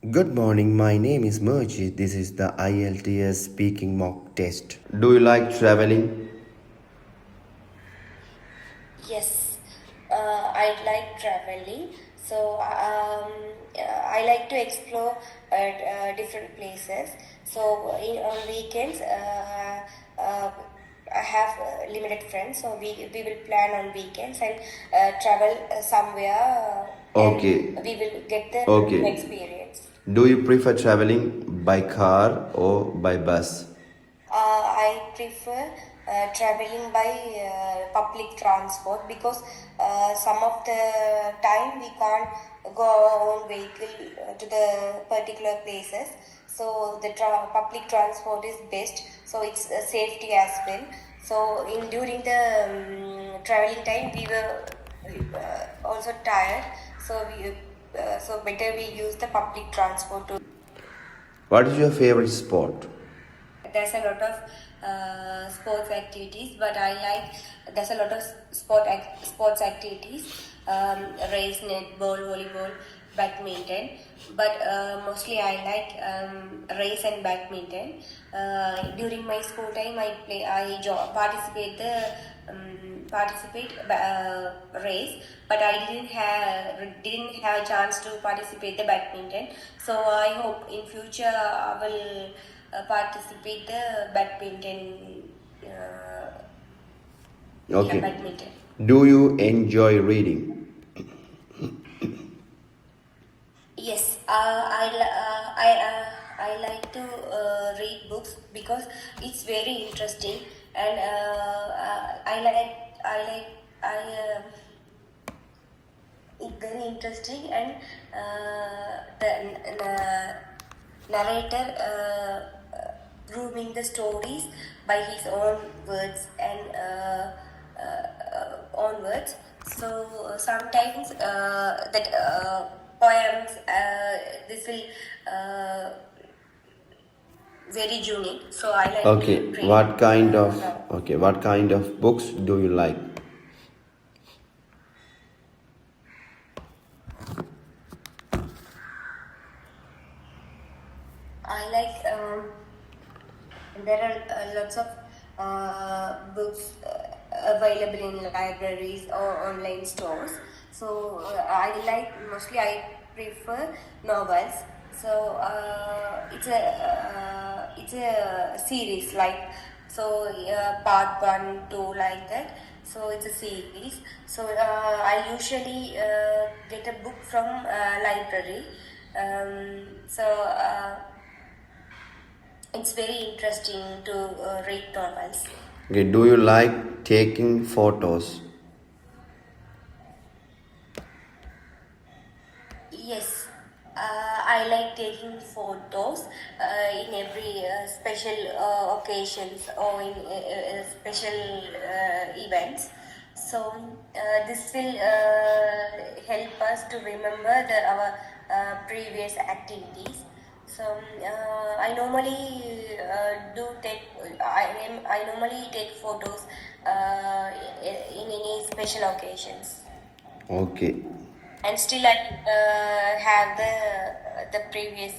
Good morning, my name is Mejeeth. This is the IELTS speaking mock test. Do you like traveling? Yes, I like traveling. So I like to explore different places. So on weekends, I have limited friends, so we will plan on weekends and travel somewhere, and Okay. we will get the new Okay. experience. Do you prefer traveling by car or by bus? I prefer traveling by public transport because some of the time we can't go our own vehicle to the particular places. So the public transport is best. So it's safety as well. So in during the traveling time we were also tired. So better we use the public transport to. What is your favorite sport? There's a lot of sports activities, but I like there's a lot of sports activities, race, netball, volleyball, badminton, but mostly I like race and badminton. During my school time participate race, but I didn't have a chance to participate the badminton. So I hope in future I will participate the badminton. Yeah, Okay. badminton. Do you enjoy reading? Yes, I like to read books because it's very interesting, and I it's very interesting, and the narrator proving the stories by his own words and own words. So sometimes that poems this will very unique. So I like to Okay. read. What kind of books do you like? I like there are lots of books available in libraries or online stores. So I prefer novels. So it's a series like, so part one, two, like that. So it's a series. So I usually get a book from library. It's very interesting to read novels. Okay. Do you like taking photos? Yes, I like taking photos in every special occasions or in special events. So this will help us to remember our previous activities. So I normally do take. I normally take photos in any special occasions, Okay. and still I have the previous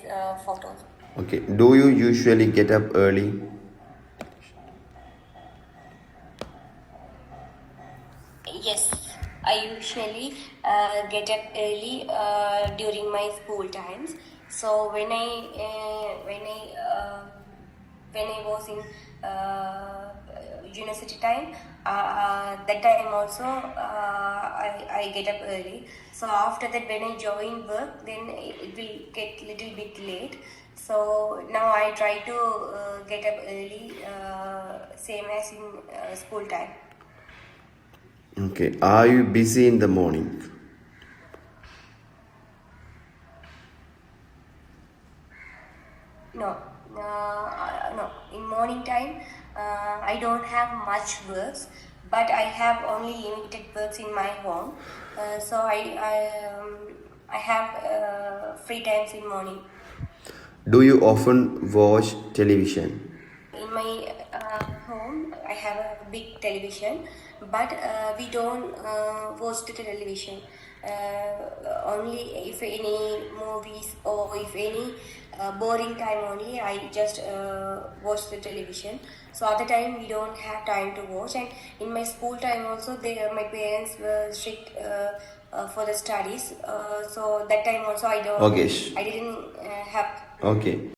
photos. Okay. Do you usually get up early? Yes, I usually get up early during my school times. So when I was in university time, that time also I get up early. So after that, when I join work, then it will get little bit late. So now I try to get up early, same as in school time. Okay. Are you busy in the morning? No, no. In morning time, I don't have much works, but I have only limited works in my home. So I have free times in morning. Do you often watch television? In my home, I have a big television, but we don't watch the television. Only if any movies or if any boring time only, I just watch the television. So other time we don't have time to watch. And in my school time also, my parents were strict for the studies. So that time also Okay. I didn't have. Okay.